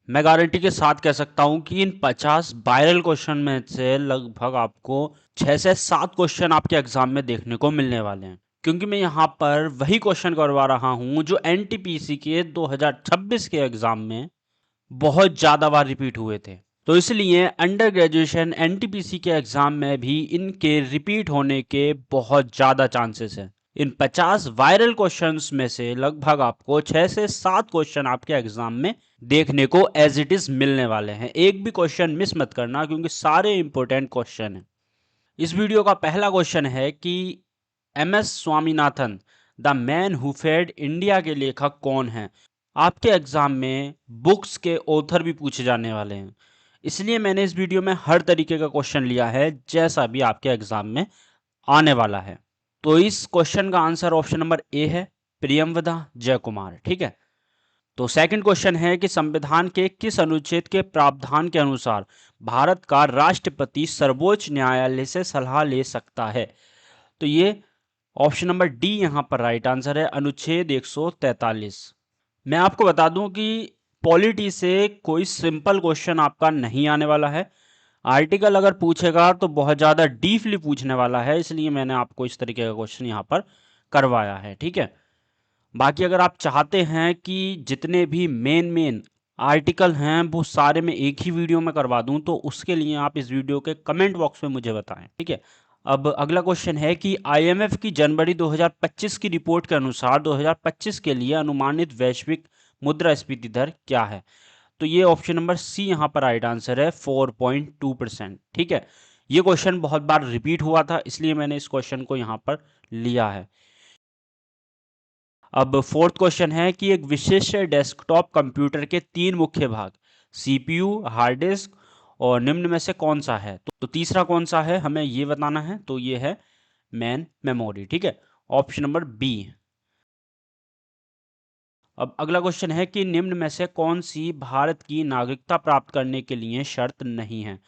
मैं गारंटी के साथ कह सकता हूं कि इन 50 वायरल क्वेश्चन में से लगभग आपको 6 से 7 क्वेश्चन आपके एग्जाम में देखने को मिलने वाले हैं, क्योंकि मैं यहां पर वही क्वेश्चन करवा रहा हूं जो एनटीपीसी के 2026 के एग्जाम में बहुत ज्यादा बार रिपीट हुए थे। तो इसलिए अंडर ग्रेजुएशन एनटीपीसी के एग्जाम में भी इनके रिपीट होने के बहुत ज्यादा चांसेस हैं। इन 50 वायरल क्वेश्चंस में से लगभग आपको 6 से 7 क्वेश्चन आपके एग्जाम में देखने को एज इट इज मिलने वाले हैं। एक भी क्वेश्चन मिस मत करना, क्योंकि सारे इंपॉर्टेंट क्वेश्चन हैं। इस वीडियो का पहला क्वेश्चन है कि M S Swaminathan the man who fed India के लेखक कौन हैं। आपके एग्जाम में बुक्स के ऑथर भी पूछे जाने वाले हैं, इसलिए मैंने इस वीडियो में हर तरीके का क्वेश्चन लिया है जैसा भी आपके एग्जाम में आने वाला है। तो इस क्वेश्चन का आंसर ऑप्शन नंबर ए है, प्रियमवदा जयकुमार। ठीक है। तो सेकंड क्वेश्चन है कि संविधान के किस अनुच्छेद के प्रावधान के अनुसार भारत का राष्ट्रपति सर्वोच्च न्यायालय से सलाह ले सकता है। तो ये ऑप्शन नंबर डी यहां पर राइट आंसर है, अनुच्छेद 143। मैं आपको बता दूं कि पॉलिटी से कोई सिंपल क्वेश्चन आपका नहीं आने वाला है। आर्टिकल अगर पूछेगा तो बहुत ज़्यादा डीपली पूछने वाला है, इसलिए मैंने आपको इस तरीके का क्वेश्चन यहाँ पर करवाया है। ठीक है। बाकी अगर आप चाहते हैं कि जितने भी मेन आर्टिकल हैं वो सारे मैं एक ही वीडियो में करवा दूं, तो उसके लिए आप इस वीडियो के कमेंट बॉक्स में मुझे बताएं। ठीक है। अब अगला क्वेश्चन है कि आईएमएफ की जनवरी 2025 की रिपोर्ट के अनुसार 2025 के लिए अनुमानित वैश्विक मुद्रास्फीति दर क्या है। तो ये ऑप्शन नंबर सी यहाँ पर राइट आंसर है, 4.2%। ठीक है। ये क्वेश्चन बहुत बार रिपीट हुआ था, इसलिए मैंने इस क्वेश्चन को यहाँ पर लिया है। अब फोर्थ क्वेश्चन है कि एक विशिष्ट डेस्कटॉप कंप्यूटर के 3 मुख्य भाग सीपीयू, हार्ड डिस्क और निम्न में से कौन सा है। तो तीसरा कौन सा है हमें ये बताना है, तो ये है मेन मेमोरी। ठीक है। Option number B. अब अगला क्वेश्चन है कि निम्न में से कौन सी भारत की नागरिकता प्राप्त करने के लिए शर्त नहीं है।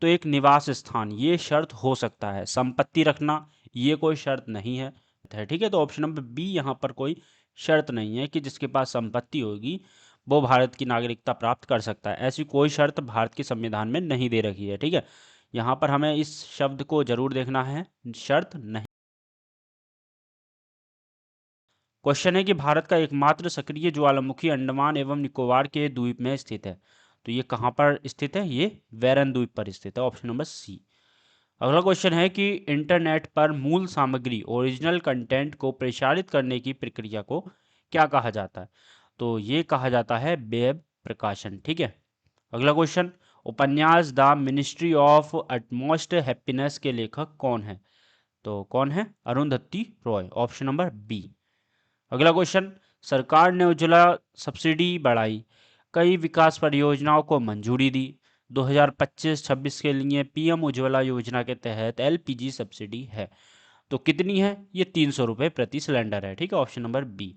तो एक निवास स्थान ये शर्त हो सकता है, संपत्ति रखना ये कोई शर्त नहीं है। ठीक है। तो ऑप्शन नंबर बी यहाँ पर कोई शर्त नहीं है कि जिसके पास संपत्ति होगी वो भारत की नागरिकता प्राप्त कर सकता है। ऐसी कोई शर्त भारत के संविधान में नहीं दे रखी है। ठीक है। यहाँ पर हमें इस शब्द को जरूर देखना है, शर्त नहीं। क्वेश्चन है कि भारत का एकमात्र सक्रिय ज्वालामुखी अंडमान एवं निकोबार के द्वीप में स्थित है। तो ये कहाँ पर स्थित है, ये वेरन द्वीप पर स्थित है, ऑप्शन नंबर सी। अगला क्वेश्चन है कि इंटरनेट पर मूल सामग्री ओरिजिनल कंटेंट को प्रसारित करने की प्रक्रिया को क्या कहा जाता है। तो ये कहा जाता है वेब प्रकाशन। ठीक है। अगला क्वेश्चन, उपन्यास the ministry of utmost happiness के लेखक कौन है। तो कौन है, Arundhati Roy, option number B. अगला क्वेश्चन, सरकार ने उज्ज्वला सब्सिडी बढ़ाई, कई विकास परियोजनाओं को मंजूरी दी। 2025-26 के लिए पीएम उज्ज्वला योजना के तहत एलपीजी सब्सिडी है, तो कितनी है, ये 300 रुपये प्रति सिलेंडर है। ठीक है। Option number B.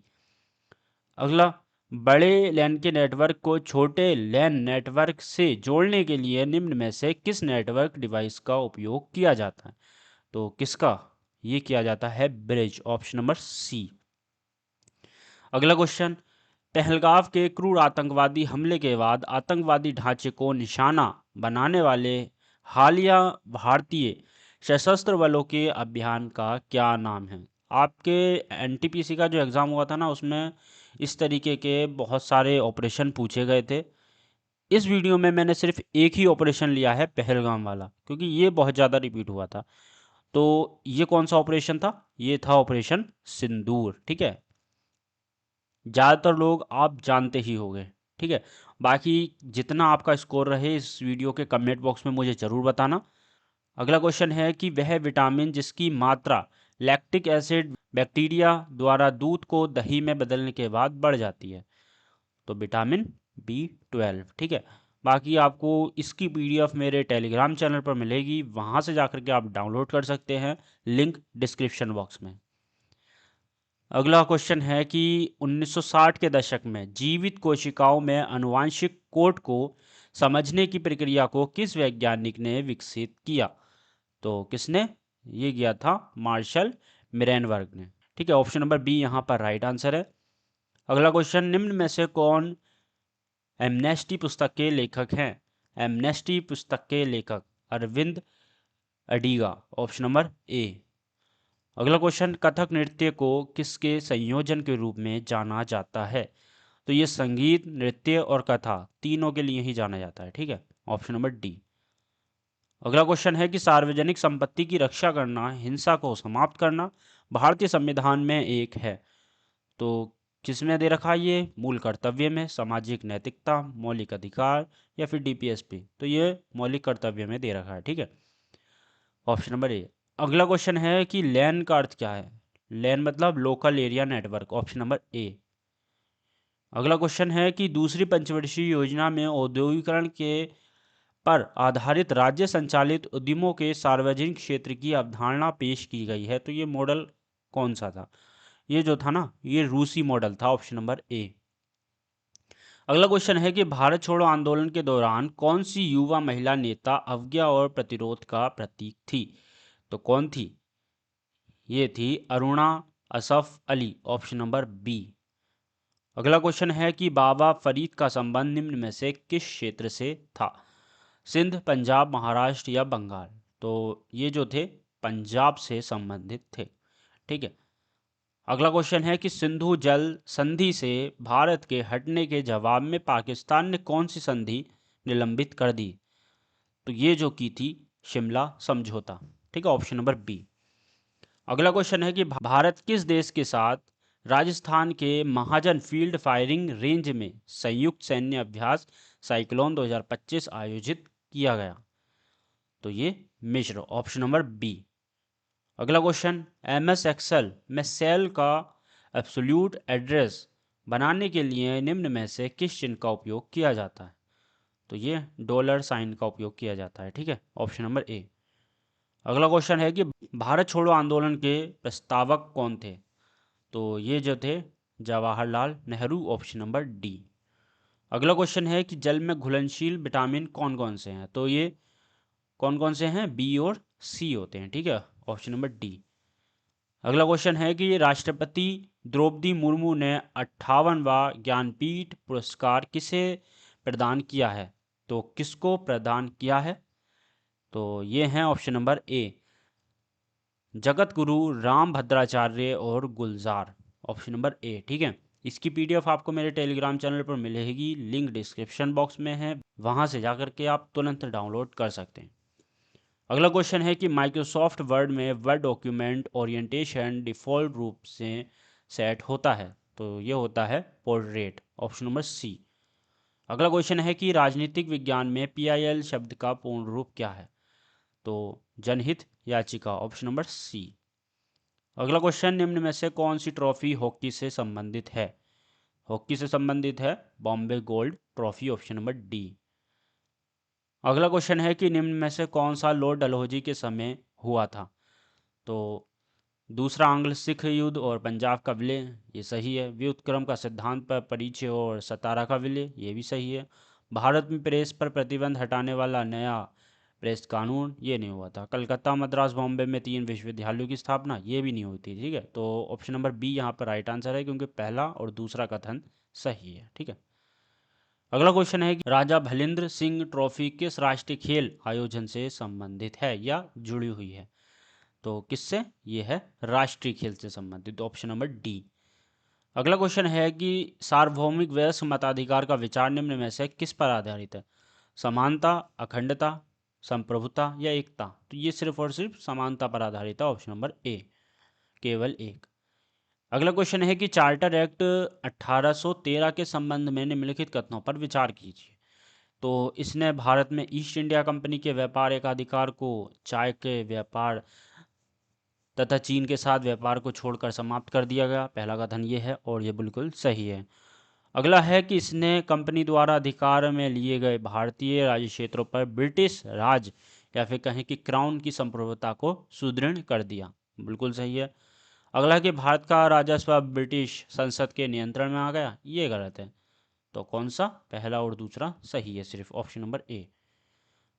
अगला, बड़े लैन के नेटवर्क को छोटे लैन नेटवर्क से जोड़ने के लिए निम्न में से किस नेटवर्क डिवाइस का उपयोग किया जाता है। तो किसका, ये किया जाता है ब्रिज, ऑप्शन नंबर सी। अगला क्वेश्चन, पहलगाम के क्रूर आतंकवादी हमले के बाद आतंकवादी ढांचे को निशाना बनाने वाले हालिया भारतीय सशस्त्र बलों के अभियान का क्या नाम है। आपके एनटीपीसी का जो एग्ज़ाम हुआ था ना, उसमें इस तरीके के बहुत सारे ऑपरेशन पूछे गए थे। इस वीडियो में मैंने सिर्फ एक ही ऑपरेशन लिया है, पहलगाम वाला, क्योंकि ये बहुत ज़्यादा रिपीट हुआ था। तो ये कौन सा ऑपरेशन था, ये था ऑपरेशन सिंदूर। ठीक है। ज़्यादातर लोग आप जानते ही होंगे। ठीक है। बाकी जितना आपका स्कोर रहे इस वीडियो के कमेंट बॉक्स में मुझे ज़रूर बताना। अगला क्वेश्चन है कि वह विटामिन जिसकी मात्रा लैक्टिक एसिड बैक्टीरिया द्वारा दूध को दही में बदलने के बाद बढ़ जाती है। तो विटामिन B12। ठीक है। बाकी आपको इसकी पीडीएफ मेरे टेलीग्राम चैनल पर मिलेगी, वहाँ से जाकर के आप डाउनलोड कर सकते हैं, लिंक डिस्क्रिप्शन बॉक्स में। अगला क्वेश्चन है कि 1960 के दशक में जीवित कोशिकाओं में आनुवांशिक कोड को समझने की प्रक्रिया को किस वैज्ञानिक ने विकसित किया। तो किसने, ये किया था मार्शल मिरेनबर्ग ने। ठीक है। ऑप्शन नंबर बी यहाँ पर राइट आंसर है। अगला क्वेश्चन, निम्न में से कौन एमनेस्टी पुस्तक के लेखक हैं, एमनेस्टी पुस्तक के लेखक Aravind Adiga, option number A. अगला क्वेश्चन, कथक नृत्य को किसके संयोजन के रूप में जाना जाता है? तो ये संगीत, नृत्य और कथा तीनों के लिए ही जाना जाता है, ठीक है, ऑप्शन नंबर डी। अगला क्वेश्चन है कि सार्वजनिक संपत्ति की रक्षा करना, हिंसा को समाप्त करना भारतीय संविधान में एक है, तो किसमें दे रखा है ये? मूल कर्तव्य में, सामाजिक नैतिकता, मौलिक अधिकार या फिर डीपीएसपी? तो ये मौलिक कर्तव्य में दे रखा है, ठीक है, ऑप्शन नंबर ए। अगला क्वेश्चन है कि लैन का अर्थ क्या है? लैन मतलब local area network, option number A. अगला क्वेश्चन है कि दूसरी पंचवर्षीय योजना में औद्योगिकरण के पर आधारित राज्य संचालित उद्यमों के सार्वजनिक क्षेत्र की अवधारणा पेश की गई है, तो ये मॉडल कौन सा था? ये जो था ना, ये रूसी मॉडल था, ऑप्शन नंबर ए। अगला क्वेश्चन है कि भारत छोड़ो आंदोलन के दौरान कौन सी युवा महिला नेता अवज्ञा और प्रतिरोध का प्रतीक थी? तो कौन थी? ये थी Aruna Asaf Ali, option number B. अगला क्वेश्चन है कि बाबा फरीद का संबंध निम्न में से किस क्षेत्र से था? सिंध, पंजाब, महाराष्ट्र या बंगाल? तो ये जो थे पंजाब से संबंधित थे, ठीक है। अगला क्वेश्चन है कि सिंधु जल संधि से भारत के हटने के जवाब में पाकिस्तान ने कौन सी संधि निलंबित कर दी? तो ये जो की थी शिमला समझौता, ठीक है, ऑप्शन नंबर बी। अगला क्वेश्चन है कि भारत किस देश के साथ राजस्थान के महाजन फील्ड फायरिंग रेंज में संयुक्त सैन्य अभ्यास साइक्लोन 2025 आयोजित किया गया? तो ये मिस्र, ऑप्शन नंबर बी। अगला क्वेश्चन, एमएस एक्सेल में सेल का एब्सोल्यूट एड्रेस बनाने के लिए निम्न में से किस चिन्ह का उपयोग किया जाता है? तो ये डॉलर साइन का उपयोग किया जाता है, ठीक है, ऑप्शन नंबर ए। अगला क्वेश्चन है कि भारत छोड़ो आंदोलन के प्रस्तावक कौन थे? तो ये जो थे Jawaharlal Nehru, option number D. अगला क्वेश्चन है कि जल में घुलनशील विटामिन कौन कौन से हैं? तो ये कौन कौन से हैं? बी और सी होते हैं, ठीक है, ऑप्शन नंबर डी। अगला क्वेश्चन है कि राष्ट्रपति द्रौपदी मुर्मू ने 58वां ज्ञानपीठ पुरस्कार किसे प्रदान किया है? तो किसको प्रदान किया है? तो ये हैं ऑप्शन नंबर ए, जगत गुरु राम भद्राचार्य और गुलजार, ऑप्शन नंबर ए, ठीक है। इसकी पीडीएफ आपको मेरे टेलीग्राम चैनल पर मिलेगी, लिंक डिस्क्रिप्शन बॉक्स में है, वहां से जाकर के आप तुरंत डाउनलोड कर सकते हैं। अगला क्वेश्चन है कि माइक्रोसॉफ्ट वर्ड में वर्ड डॉक्यूमेंट ओरिएंटेशन डिफ़ॉल्ट रूप से सेट होता है, तो ये होता है पोर्ट्रेट, ऑप्शन नंबर सी। अगला क्वेश्चन है कि राजनीतिक विज्ञान में पीआईएल शब्द का पूर्ण रूप क्या है? तो जनहित याचिका, ऑप्शन नंबर सी। अगला क्वेश्चन, निम्न में से कौन सी ट्रॉफी हॉकी से संबंधित है? हॉकी से संबंधित है Bombay gold trophy, option number D. अगला क्वेश्चन है कि निम्न में से कौन सा लॉर्ड डलहौजी के समय हुआ था? तो दूसरा आंग्ल सिख युद्ध और पंजाब का विलय, ये सही है। व्युत्क्रम का सिद्धांत पर परिचय और सतारा का विलय, ये भी सही है। भारत में प्रेस पर प्रतिबंध हटाने वाला नया प्रेस कानून, ये नहीं हुआ था। कलकत्ता, मद्रास, बॉम्बे में 3 विश्वविद्यालयों की स्थापना, ये भी नहीं हुई थी, ठीक है। तो ऑप्शन नंबर बी यहाँ पर राइट आंसर है, क्योंकि पहला और दूसरा कथन सही है, ठीक है। अगला क्वेश्चन है कि राजा भलिंद्र सिंह ट्रॉफी किस राष्ट्रीय खेल आयोजन से संबंधित है या जुड़ी हुई है? तो किससे? ये है राष्ट्रीय खेल से संबंधित, ऑप्शन नंबर डी। अगला क्वेश्चन है कि सार्वभौमिक वयस्क मताधिकार का विचार निम्न में से किस पर आधारित है? समानता, अखंडता, संप्रभुता या एकता? तो ये सिर्फ और सिर्फ समानता पर आधारित है, ऑप्शन नंबर ए, केवल एक। अगला क्वेश्चन है कि चार्टर एक्ट 1813 के संबंध में निम्नलिखित कथनों पर विचार कीजिए। तो इसने भारत में ईस्ट इंडिया कंपनी के व्यापार एकाधिकार को चाय के व्यापार तथा चीन के साथ व्यापार को छोड़कर समाप्त कर दिया गया, पहला कथन ये है और ये बिल्कुल सही है। अगला है कि इसने कंपनी द्वारा अधिकार में लिए गए भारतीय राज्य क्षेत्रों पर ब्रिटिश राज या फिर कहें कि क्राउन की संप्रभुता को सुदृढ़ कर दिया, बिल्कुल सही है। अगला है कि भारत का राजस्व अब ब्रिटिश संसद के नियंत्रण में आ गया, ये गलत है। तो कौन सा? पहला और दूसरा सही है, सिर्फ ऑप्शन नंबर ए।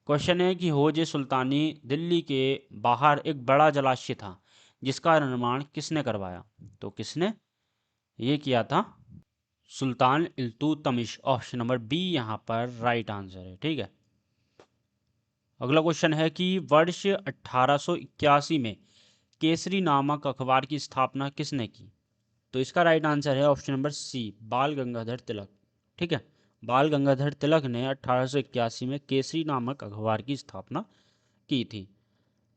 क्वेश्चन है कि होजे सुल्तानी दिल्ली के बाहर एक बड़ा जलाशय था जिसका निर्माण किसने करवाया? तो किसने ये किया था? सुल्तान इल्तुतमिश, ऑप्शन नंबर बी यहाँ पर राइट आंसर है। ठीक है, अगला क्वेश्चन है कि वर्ष 1881 में केसरी नामक अखबार की स्थापना किसने की? तो इसका राइट आंसर है ऑप्शन नंबर सी, बाल गंगाधर तिलक। ठीक है, बाल गंगाधर तिलक ने 1881 में केसरी नामक अखबार की स्थापना की थी।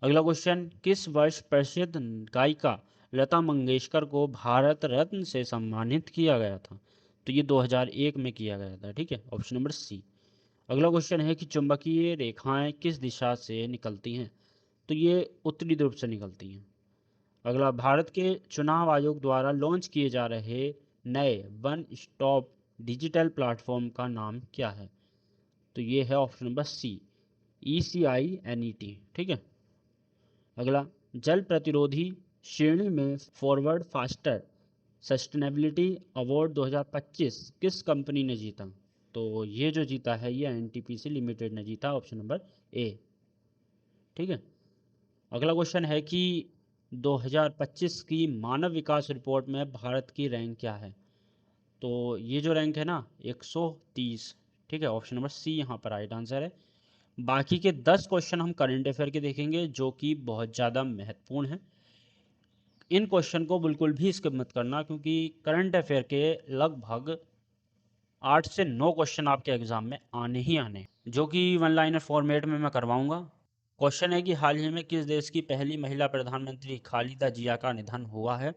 अगला क्वेश्चन, किस वर्ष प्रसिद्ध गायिका लता मंगेशकर को भारत रत्न से सम्मानित किया गया था? तो ये 2001 में किया गया था। ठीक है, ऑप्शन नंबर सी। अगला क्वेश्चन है कि चुंबकीय रेखाएं किस दिशा से निकलती हैं? तो ये उत्तरी ध्रुव से निकलती हैं। अगला, भारत के चुनाव आयोग द्वारा लॉन्च किए जा रहे नए वन स्टॉप डिजिटल प्लेटफॉर्म का नाम क्या है? तो ये है ऑप्शन नंबर सी, ECINET। ठीक है, अगला, जल प्रतिरोधी श्रेणी में फॉरवर्ड फास्टर सस्टेनेबिलिटी अवार्ड 2025 किस कंपनी ने जीता? तो ये जो जीता है ये NTPC लिमिटेड ने जीता, ऑप्शन नंबर ए। ठीक है, अगला क्वेश्चन है कि 2025 की मानव विकास रिपोर्ट में भारत की रैंक क्या है? तो ये जो रैंक है ना 130। ठीक है, ऑप्शन नंबर सी यहाँ पर राइट आंसर है। बाकी के 10 क्वेश्चन हम करंट अफेयर के देखेंगे जो कि बहुत ज़्यादा महत्वपूर्ण है। इन क्वेश्चन को बिल्कुल भी स्किप मत करना क्योंकि करंट अफेयर के लगभग 8 से 9 क्वेश्चन आपके एग्जाम में आने ही आने हैं, जो कि वन लाइनर फॉर्मेट में मैं करवाऊंगा। क्वेश्चन है कि हाल ही में किस देश की पहली महिला प्रधानमंत्री खालिदा जिया का निधन हुआ है?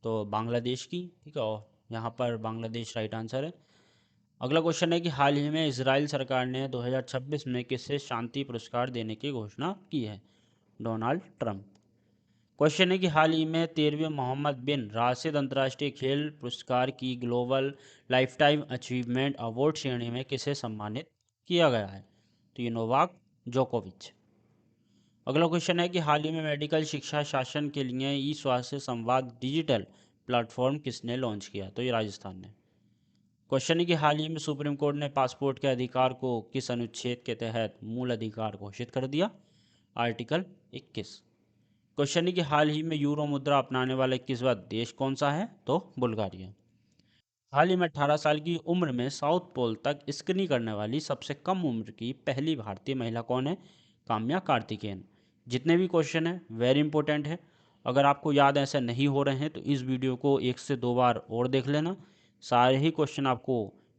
तो बांग्लादेश की। ठीक है, और यहाँ पर बांग्लादेश राइट आंसर है। अगला क्वेश्चन है कि हाल ही में इजराइल सरकार ने 2026 में किसे शांति पुरस्कार देने की घोषणा की है? Donald Trump. क्वेश्चन है कि हाल ही में 13वें मोहम्मद बिन राशिद अंतर्राष्ट्रीय खेल पुरस्कार की ग्लोबल लाइफटाइम अचीवमेंट अवार्ड श्रेणी में किसे सम्मानित किया गया है? तो ये नोवाक जोकोविच। अगला क्वेश्चन है कि हाल ही में मेडिकल शिक्षा शासन के लिए ई स्वास्थ्य संवाद डिजिटल प्लेटफॉर्म किसने लॉन्च किया? तो ये राजस्थान ने। क्वेश्चन है कि हाल ही में सुप्रीम कोर्ट ने पासपोर्ट के अधिकार को किस अनुच्छेद के तहत मूल अधिकार घोषित कर दिया? आर्टिकल 21। क्वेश्चन है कि हाल ही में यूरो मुद्रा अपनाने वाला 21वां देश कौन सा है? तो बुल्गारिया। हाल ही में 18 साल की उम्र में साउथ पोल तक स्कीइंग करने वाली सबसे कम उम्र की पहली भारतीय महिला कौन है? काम्या कार्तिकेयन। जितने भी क्वेश्चन हैं वेरी इंपॉर्टेंट है। अगर आपको याद ऐसे नहीं हो रहे हैं तो इस वीडियो को 1 से 2 बार और देख लेना, सारे ही क्वेश्चन आपको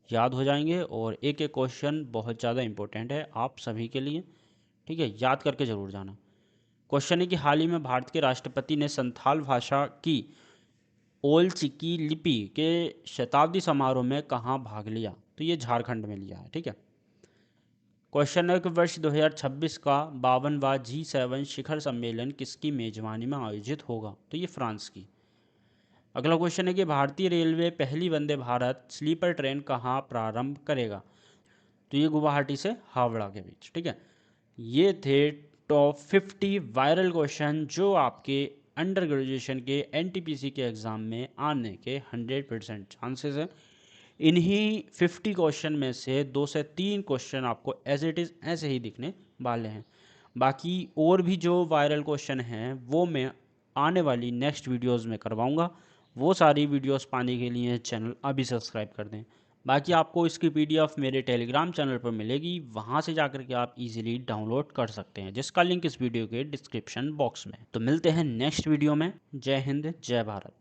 याद हो जाएंगे और एक एक क्वेश्चन बहुत ज़्यादा इंपॉर्टेंट है आप सभी के लिए। ठीक है, याद करके ज़रूर जाना। क्वेश्चन है कि हाल ही में भारत के राष्ट्रपति ने संथाल भाषा की ओल चिकी लिपि के शताब्दी समारोह में कहाँ भाग लिया? तो ये झारखंड में लिया है। ठीक है, क्वेश्चन है कि वर्ष 2026 का 52वां G7 शिखर सम्मेलन किसकी मेजबानी में आयोजित होगा? तो ये फ्रांस की। अगला क्वेश्चन है कि भारतीय रेलवे पहली वंदे भारत स्लीपर ट्रेन कहाँ प्रारंभ करेगा? तो ये गुवाहाटी से हावड़ा के बीच। ठीक है, ये थे टॉप 50 वायरल क्वेश्चन जो आपके अंडर ग्रेजुएशन के NTPC के एग्ज़ाम में आने के 100% चांसेस हैं। इन्हीं 50 क्वेश्चन में से 2 से 3 क्वेश्चन आपको एज इट इज़ ऐसे ही दिखने वाले हैं। बाकी और भी जो वायरल क्वेश्चन हैं वो मैं आने वाली नेक्स्ट वीडियोस में करवाऊंगा। वो सारी वीडियोस पाने के लिए चैनल अभी सब्सक्राइब कर दें। बाकी आपको इसकी PDF मेरे टेलीग्राम चैनल पर मिलेगी, वहाँ से जाकर के आप इजीली डाउनलोड कर सकते हैं, जिसका लिंक इस वीडियो के डिस्क्रिप्शन बॉक्स में। तो मिलते हैं नेक्स्ट वीडियो में। जय हिंद, जय भारत।